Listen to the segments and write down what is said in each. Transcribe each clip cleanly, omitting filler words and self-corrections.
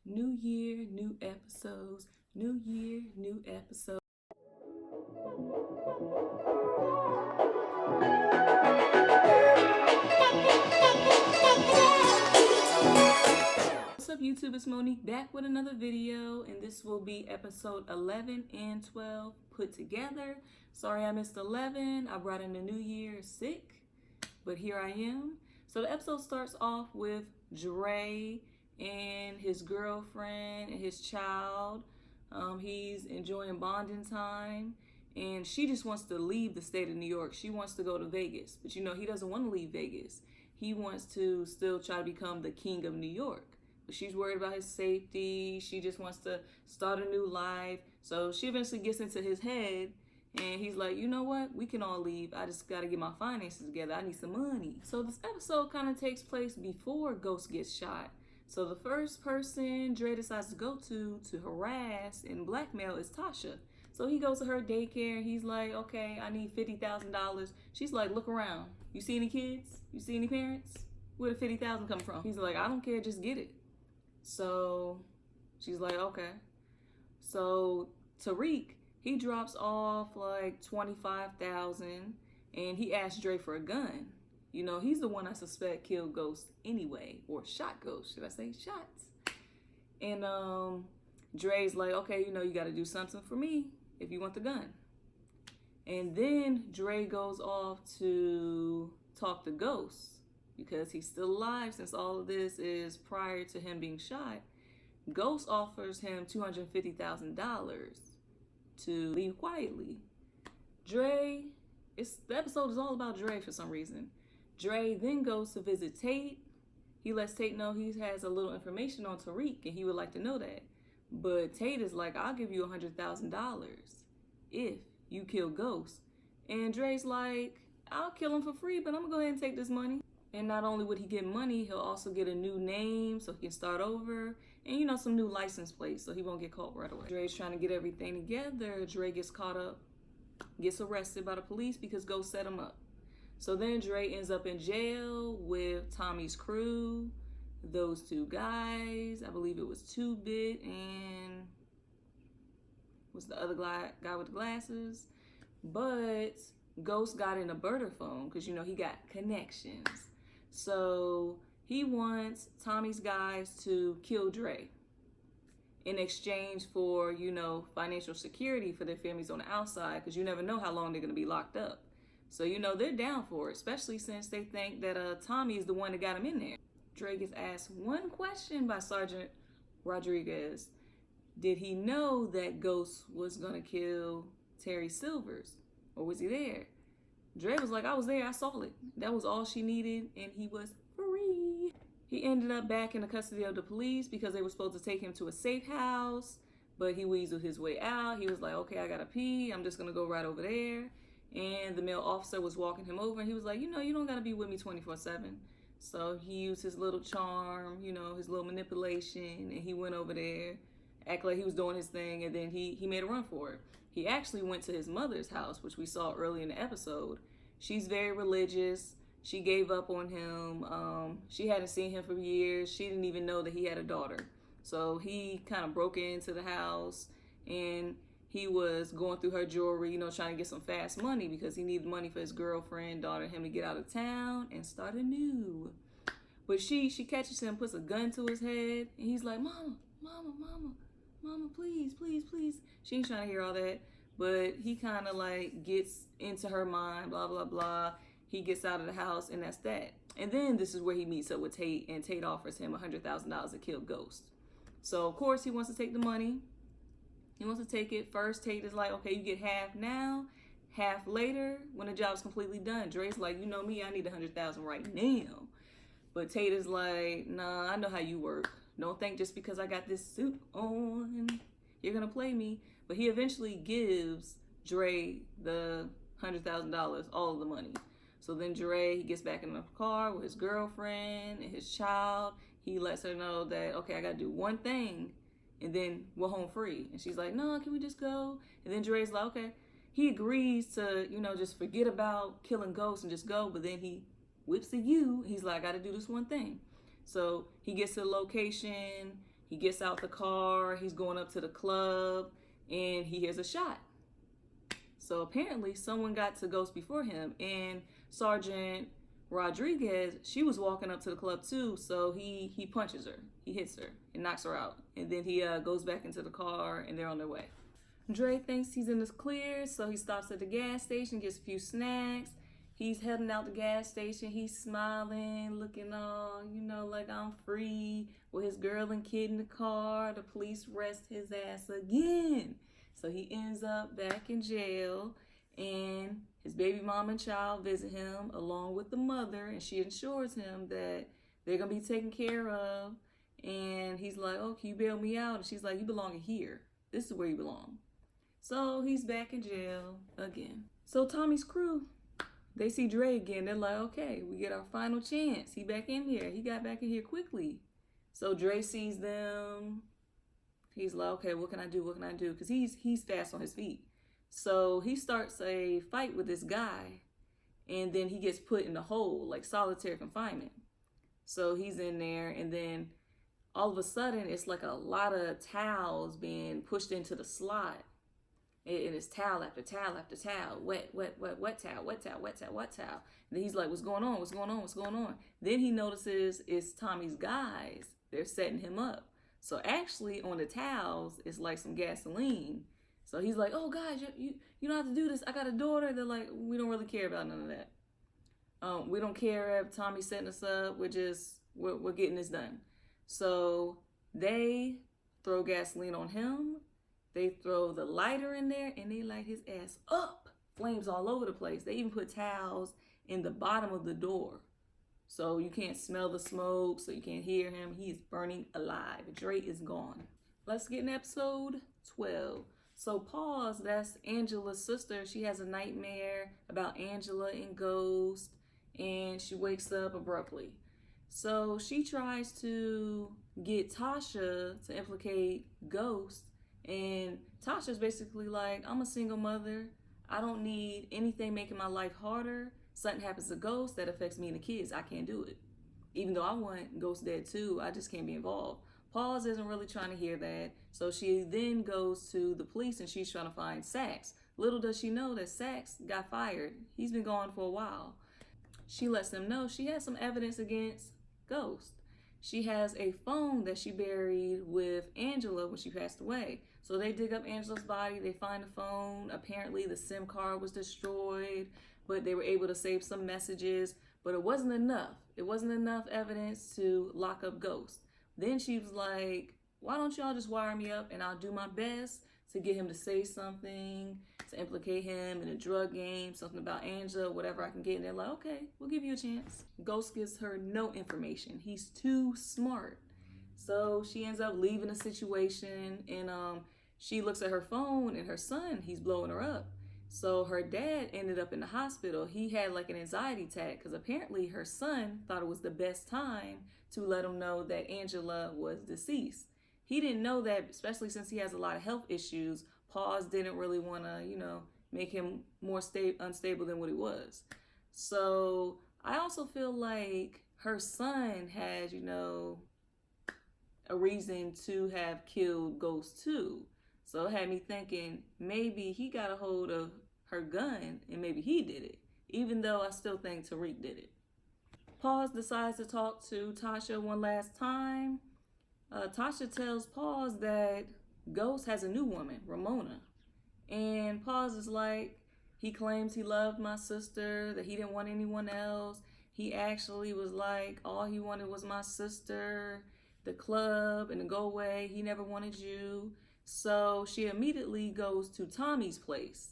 New year, new episodes. New year, new episodes. What's up, YouTube? It's Monique back with another video, and this will be episode 11 and 12 put together. Sorry I missed 11. I brought in the new year sick, but here I am. So the episode starts off with Dre and his girlfriend and his child. He's enjoying bonding time, and she just wants to leave the state of New York. She wants to go to Vegas, but he doesn't want to leave Vegas. He wants to still try to become the king of New York. But she's worried about his safety. She just wants to start a new life. So she eventually gets into his head, and he's like, you know what? We can all leave. I just got to get my finances together. I need some money. So this episode kind of takes place before Ghost gets shot. So the first person Dre decides to go to harass and blackmail is Tasha. So he goes to her daycare, and he's like, okay, I need $50,000. She's like, look around. You see any kids? You see any parents? Where the $50,000 come from? He's like, I don't care, just get it. So she's like, okay. So Tariq, he drops off like $25,000, and he asks Dre for a gun. You know, he's the one I suspect killed Ghost anyway, or shot Ghost, should I say, shots. And Dre's like, okay, you got to do something for me if you want the gun. And then Dre goes off to talk to Ghost because he's still alive since all of this is prior to him being shot. Ghost offers him $250,000 to leave quietly. The episode is all about Dre for some reason. Dre then goes to visit Tate. He lets Tate know he has a little information on Tariq, and he would like to know that. But Tate is like, I'll give you $100,000 if you kill Ghost. And Dre's like, I'll kill him for free, but I'm gonna go ahead and take this money. And not only would he get money, he'll also get a new name so he can start over, and some new license plates so he won't get caught right away. Dre's trying to get everything together. Dre gets gets arrested by the police because Ghost set him up. So then Dre ends up in jail with Tommy's crew, those two guys. I believe it was 2-Bit and was the other guy with the glasses. But Ghost got in a burner phone because, he got connections. So he wants Tommy's guys to kill Dre in exchange for, financial security for their families on the outside, because you never know how long they're going to be locked up. So, they're down for it, especially since they think that Tommy is the one that got him in there. Dre gets asked one question by Sergeant Rodriguez. Did he know that Ghost was going to kill Terry Silvers? Or was he there? Dre was like, I was there, I saw it. That was all she needed, and he was free. He ended up back in the custody of the police because they were supposed to take him to a safe house, but he weaseled his way out. He was like, okay, I gotta pee. I'm just gonna go right over there. And the male officer was walking him over, and he was like, you don't gotta be with me 24/7. So he used his little charm, his little manipulation, and he went over there, act like he was doing his thing, and then he made a run for it. He actually went to his mother's house, which we saw early in the episode. She's very religious. She gave up on him. She hadn't seen him for years. She didn't even know that he had a daughter. So he kind of broke into the house, and he was going through her jewelry, trying to get some fast money because he needed money for his girlfriend, daughter, him to get out of town and start anew. But she catches him, puts a gun to his head, and he's like, Mama, please, please, please. She ain't trying to hear all that, but he kind of like gets into her mind, blah, blah, blah. He gets out of the house, and that's that. And then this is where he meets up with Tate, and Tate offers him $100,000 to kill Ghost. So, of course, he wants to take the money. He wants to take it. First, Tate is like, okay, you get half now, half later when the job's completely done. Dre's like, you know me, I need $100,000 right now. But Tate is like, nah, I know how you work. Don't think just because I got this suit on, you're going to play me. But he eventually gives Dre the $100,000, all of the money. So then Dre, he gets back in the car with his girlfriend and his child. He lets her know that, okay, I got to do one thing, and then we're home free. And she's like, no, can we just go? And then Dre's like, okay. He agrees to, just forget about killing Ghost and just go. But then he whips a U. He's like, I got to do this one thing. So he gets to the location, He gets out the car, he's going up to the club, and he hears a shot. So apparently someone got to Ghost before him, and Sergeant Rodriguez, she was walking up to the club too, so he punches her, he hits her, and knocks her out, and then he goes back into the car, and they're on their way. Dre thinks he's in the clear, so he stops at the gas station, gets a few snacks. He's heading out the gas station, he's smiling, looking all, like I'm free, with his girl and kid in the car. The police arrest his ass again. So he ends up back in jail, and his baby mom and child visit him along with the mother, and she assures him that they're going to be taken care of. And he's like, oh, can you bail me out? And she's like, you belong here. This is where you belong. So he's back in jail again. So Tommy's crew, they see Dre again. They're like, okay, we get our final chance. He back in here. He got back in here quickly. So Dre sees them. He's like, okay, what can I do? What can I do? Because he's fast on his feet. So he starts a fight with this guy, and then he gets put in a hole, like solitary confinement. So he's in there, and then all of a sudden, it's like a lot of towels being pushed into the slot. And it's towel after towel after towel. Wet towel, wet towel, wet towel, wet towel. And then he's like, what's going on? What's going on? What's going on? Then he notices it's Tommy's guys. They're setting him up. So actually on the towels, it's like some gasoline. So he's like, oh, guys, you don't have to do this. I got a daughter. They're like, we don't really care about none of that. We don't care if Tommy's setting us up. We're getting this done. So they throw gasoline on him. They throw the lighter in there, and they light his ass up. Flames all over the place. They even put towels in the bottom of the door, so you can't smell the smoke, so you can't hear him. He is burning alive. Dre is gone. Let's get in episode 12. So Pause, that's Angela's sister. She has a nightmare about Angela and Ghost, and she wakes up abruptly. So she tries to get Tasha to implicate Ghost, and Tasha's basically like, I'm a single mother. I don't need anything making my life harder. Something happens to Ghost that affects me and the kids. I can't do it. Even though I want Ghost dead too, I just can't be involved. Pause isn't really trying to hear that. So she then goes to the police, and she's trying to find Sax. Little does she know that Sax got fired. He's been gone for a while. She lets them know she has some evidence against Ghost. She has a phone that she buried with Angela when she passed away. So they dig up Angela's body, they find the phone. Apparently the SIM card was destroyed, but they were able to save some messages. But it wasn't enough. It wasn't enough evidence to lock up Ghost. Then she was like, why don't y'all just wire me up, and I'll do my best to get him to say something, to implicate him in a drug game, something about Angela, whatever I can get. And they're like, okay, we'll give you a chance. Ghost gives her no information. He's too smart. So she ends up leaving the situation, and she looks at her phone, and her son, he's blowing her up. So her dad ended up in the hospital. He had like an anxiety attack because apparently her son thought it was the best time to let him know that Angela was deceased. He didn't know that, especially since he has a lot of health issues. Pause didn't really want to, make him more unstable than what he was. So I also feel like her son had, a reason to have killed Ghost too. So it had me thinking maybe he got a hold of her gun and maybe he did it, even though I still think Tariq did it. Pause decides to talk to Tasha one last time. Tasha tells Pause that Ghost has a new woman, Ramona. And Pause is like, he claims he loved my sister, that he didn't want anyone else. He actually was like, all he wanted was my sister, the club, and to go away. He never wanted you. So she immediately goes to Tommy's place.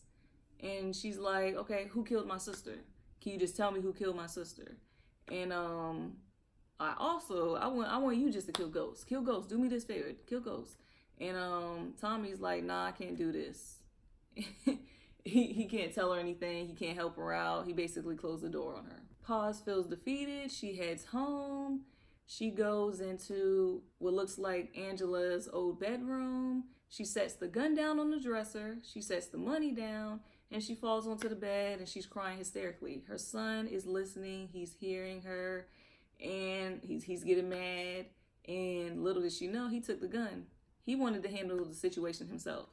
And she's like, okay, who killed my sister? Can you just tell me who killed my sister? And I want you just to kill Ghost. Kill Ghost. Do me this favor. Kill Ghost. And Tommy's like, nah, I can't do this. he can't tell her anything. He can't help her out. He basically closed the door on her. Pause feels defeated. She heads home. She goes into what looks like Angela's old bedroom. She sets the gun down on the dresser. She sets the money down, and she falls onto the bed, and she's crying hysterically. Her son is listening. He's hearing her, and he's getting mad. And little did she know, he took the gun. He wanted to handle the situation himself.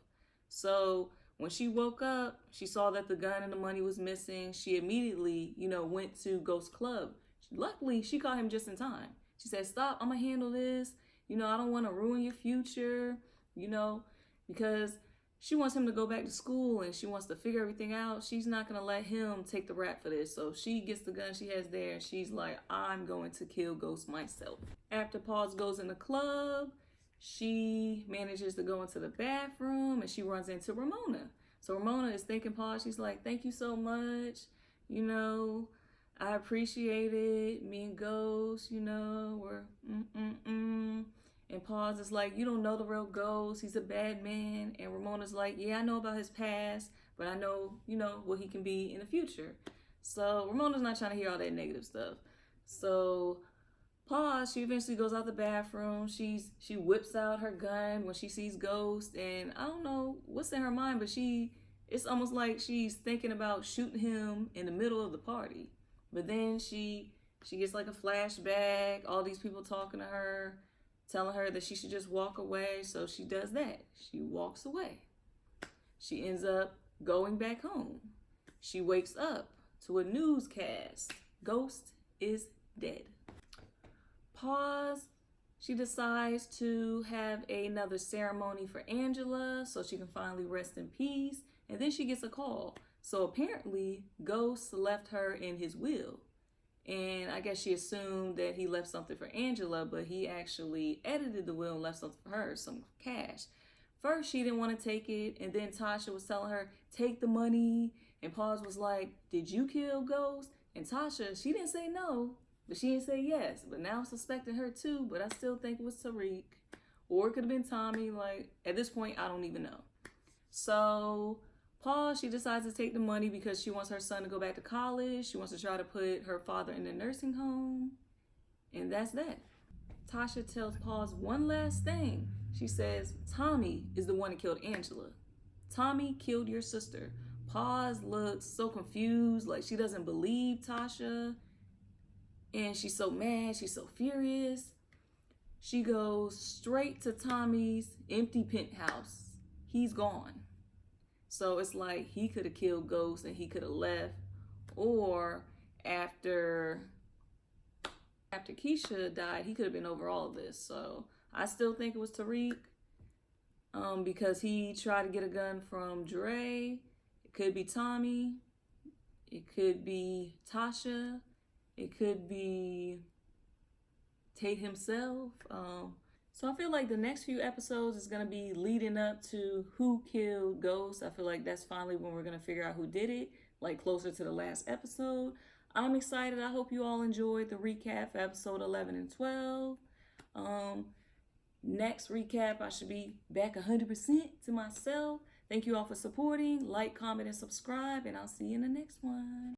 So when she woke up, she saw that the gun and the money was missing. She immediately, went to Ghost Club. Luckily, she caught him just in time. She said, "Stop, I'm gonna handle this. I don't want to ruin your future, because she wants him to go back to school and she wants to figure everything out. She's not going to let him take the rap for this." So she gets the gun she has there and she's like, "I'm going to kill Ghost myself." After Pause goes in the club, she manages to go into the bathroom and she runs into Ramona. So Ramona is thanking Pause. She's like, "Thank you so much. I appreciate it. Me and Ghost, we're And Pause is like, "You don't know the real Ghost. He's a bad man." And Ramona's like, "Yeah, I know about his past, but I know, what he can be in the future." So Ramona's not trying to hear all that negative stuff. So Pause, she eventually goes out the bathroom. She whips out her gun when she sees Ghost. And I don't know what's in her mind, but it's almost like she's thinking about shooting him in the middle of the party. But then she gets like a flashback, all these people talking to her, telling her that she should just walk away. So she does that. She walks away. She ends up going back home. She wakes up to a newscast. Ghost is dead. Pause. She decides to have another ceremony for Angela so she can finally rest in peace. And then she gets a call. So apparently, Ghost left her in his will. And I guess she assumed that he left something for Angela, but he actually edited the will and left something for her, some cash. First, she didn't want to take it, and then Tasha was telling her, "Take the money." And Pause was like, "Did you kill Ghost?" And Tasha, she didn't say no, but she didn't say yes. But now I'm suspecting her too, but I still think it was Tariq. Or it could have been Tommy. Like, at this point, I don't even know. So Pause, she decides to take the money because she wants her son to go back to college. She wants to try to put her father in the nursing home. And that's that. Tasha tells Pause one last thing. She says, "Tommy is the one that killed Angela. Tommy killed your sister." Pause looks so confused, like she doesn't believe Tasha. And she's so mad, she's so furious. She goes straight to Tommy's empty penthouse. He's gone. So it's like he could have killed Ghost and he could have left. Or after Keisha died, he could have been over all of this. So I still think it was Tariq, because he tried to get a gun from Dre. It could be Tommy. It could be Tasha. It could be Tate himself. So I feel like the next few episodes is going to be leading up to who killed Ghost. I feel like that's finally when we're going to figure out who did it, like closer to the last episode. I'm excited. I hope you all enjoyed the recap for episode 11 and 12. Next recap, I should be back 100% to myself. Thank you all for supporting. Like, comment, and subscribe, and I'll see you in the next one.